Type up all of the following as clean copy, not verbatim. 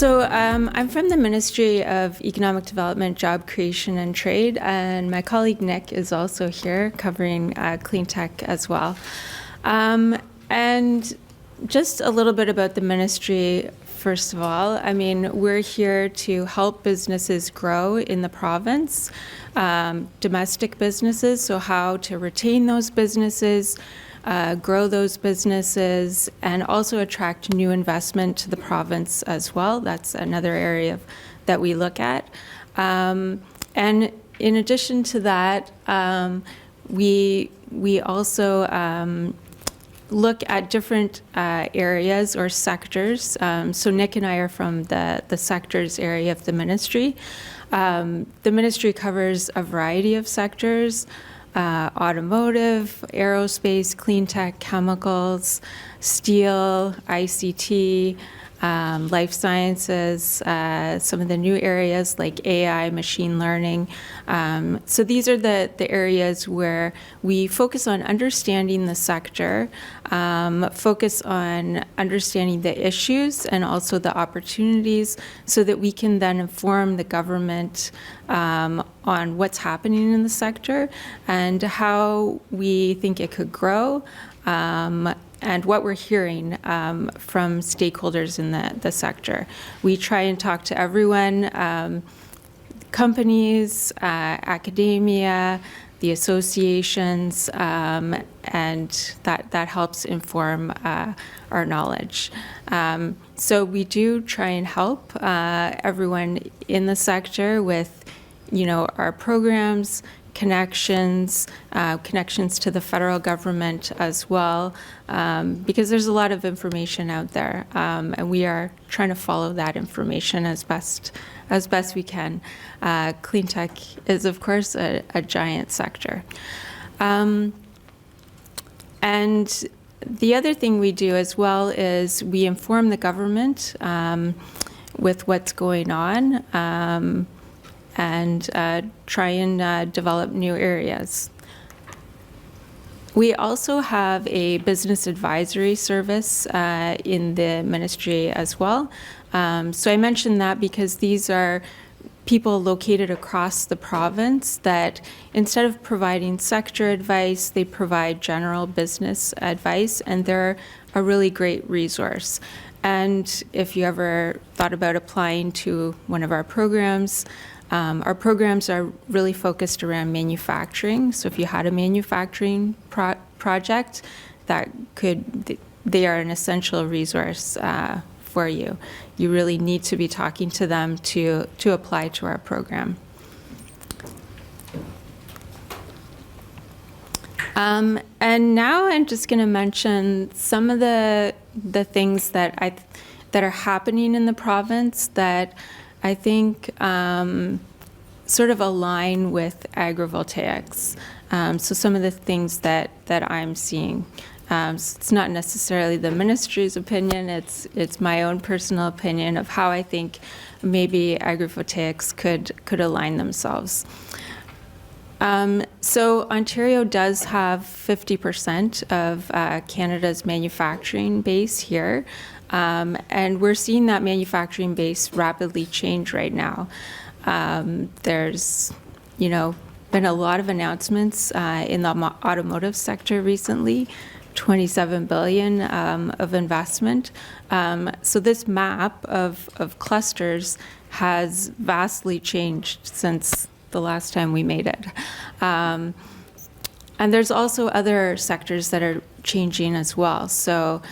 So I'm from the Ministry of Economic Development, Job Creation and Trade, and my colleague Nick is also here covering clean tech as well. And just a little bit about the ministry, first of all. I mean, we're here to help businesses grow in the province, domestic businesses, so how to retain those businesses, grow those businesses, and also attract new investment to the province as well. That's another area that we look at. And in addition to that, we also look at different areas or sectors. So Nick and I are from the sectors area of the ministry. The ministry covers a variety of sectors: automotive, aerospace, clean tech, chemicals, steel, ICT, life sciences, some of the new areas like AI, machine learning. So these are the areas where we focus on understanding the sector, focus on understanding the issues and also the opportunities so that we can then inform the government on what's happening in the sector and how we think it could grow, and what we're hearing from stakeholders in the sector. We try and talk to everyone, companies, academia, the associations, and that helps inform our knowledge. So we do try and help everyone in the sector with, our programs, connections to the federal government as well, because there's a lot of information out there, and we are trying to follow that information as best we can. Clean tech is, of course, a giant sector. And the other thing we do as well is we inform the government with what's going on, and try and develop new areas. We also have a business advisory service in the ministry as well. So I mentioned that because these are people located across the province that instead of providing sector advice, they provide general business advice, and they're a really great resource. And if you ever thought about applying to one of our programs are really focused around manufacturing. So if you had a manufacturing project, they are an essential resource for you. You really need to be talking to them to apply to our program. And now I'm just going to mention some of the things that are happening in the province that I think sort of align with agrivoltaics. So some of the things that I'm seeing. It's not necessarily the ministry's opinion, it's my own personal opinion of how I think maybe agrivoltaics could align themselves. So Ontario does have 50% of Canada's manufacturing base here. And we're seeing that manufacturing base rapidly change right now. There's, been a lot of announcements in the automotive sector recently, $27 billion of investment. So this map of clusters has vastly changed since the last time we made it. And there's also other sectors that are changing as well. So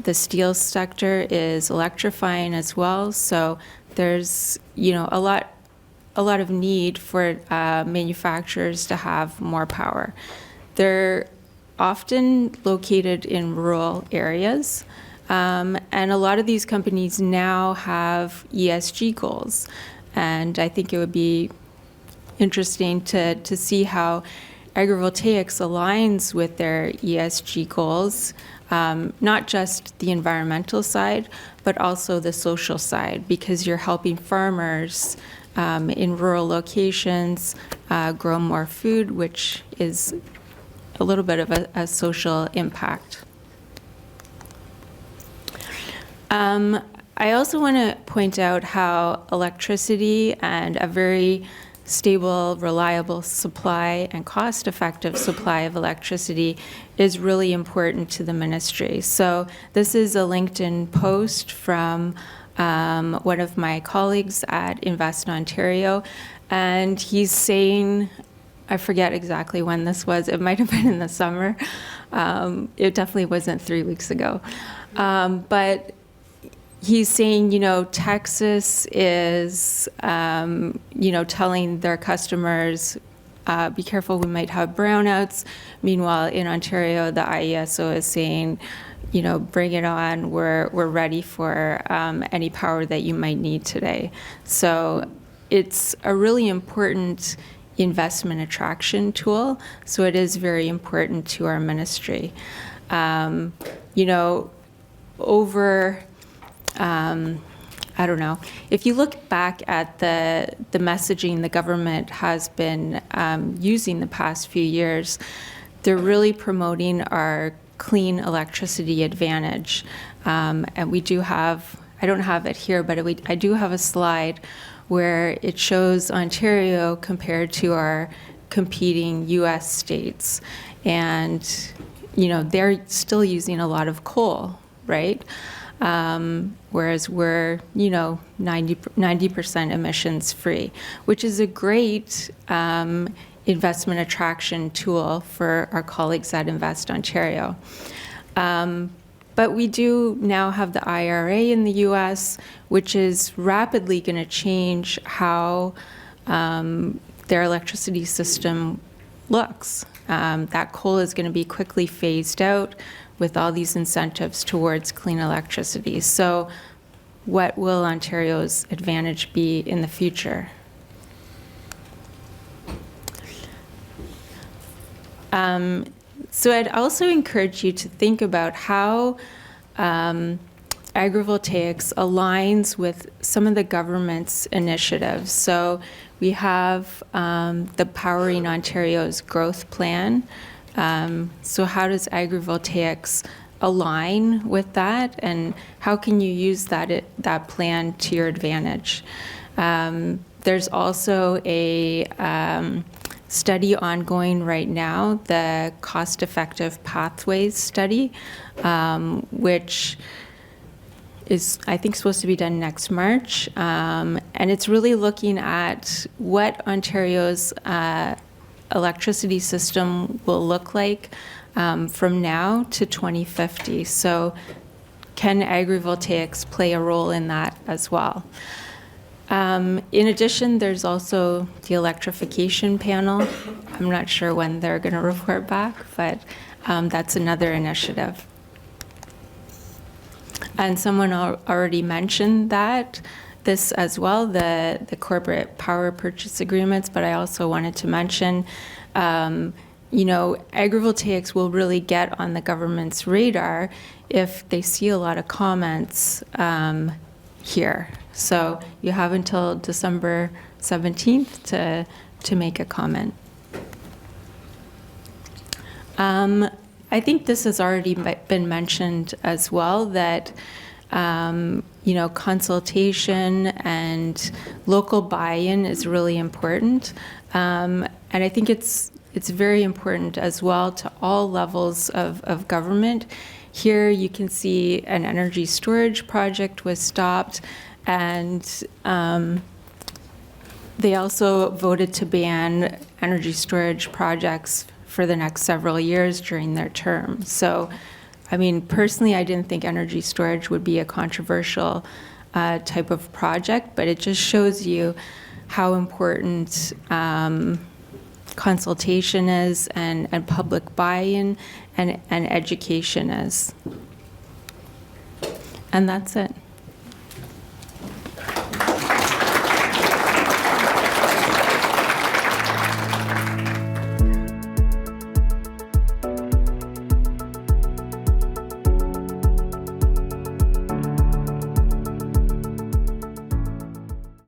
the steel sector is electrifying as well, so there's a lot of need for manufacturers to have more power. They're often located in rural areas, and a lot of these companies now have ESG goals, and I think it would be interesting to see how agrivoltaics aligns with their ESG goals. Not just the environmental side, but also the social side, because you're helping farmers in rural locations grow more food, which is a little bit of a social impact. I also want to point out how electricity and a very stable, reliable supply and cost-effective supply of electricity is really important to the ministry. So this is a LinkedIn post from one of my colleagues at Invest Ontario, and he's saying, I forget exactly when this was, it might have been in the summer. It definitely wasn't 3 weeks ago. But he's saying, Texas is, telling their customers, be careful, we might have brownouts. Meanwhile, in Ontario, the IESO is saying, bring it on. We're ready for any power that you might need today. So it's a really important investment attraction tool. So it is very important to our ministry. I don't know. If you look back at the messaging the government has been using the past few years, they're really promoting our clean electricity advantage. And we do have, I don't have it here, but I do have a slide where it shows Ontario compared to our competing US states. And, they're still using a lot of coal, right? Whereas we're, 90% emissions free, which is a great investment attraction tool for our colleagues at Invest Ontario. But we do now have the IRA in the US, which is rapidly going to change how their electricity system looks. That coal is going to be quickly phased out with all these incentives towards clean electricity. So what will Ontario's advantage be in the future? So I'd also encourage you to think about how agrivoltaics aligns with some of the government's initiatives. So we have the Powering Ontario's growth plan. So how does agrivoltaics align with that, and how can you use that plan to your advantage? There's also a study ongoing right now, the cost-effective pathways study, which is, I think, supposed to be done next March. And it's really looking at what Ontario's electricity system will look like from now to 2050. So can agrivoltaics play a role in that as well? In addition, there's also the electrification panel. I'm not sure when they're going to report back, but that's another initiative. And someone already mentioned this as well, the corporate power purchase agreements, but I also wanted to mention, agrivoltaics will really get on the government's radar if they see a lot of comments here. So you have until December 17th to make a comment. I think this has already been mentioned as well, that consultation and local buy-in is really important. And I think it's very important as well to all levels of government. Here you can see an energy storage project was stopped, and they also voted to ban energy storage projects for the next several years during their term. So, I mean, personally, I didn't think energy storage would be a controversial type of project, but it just shows you how important consultation is, and public buy-in and education is. And that's it.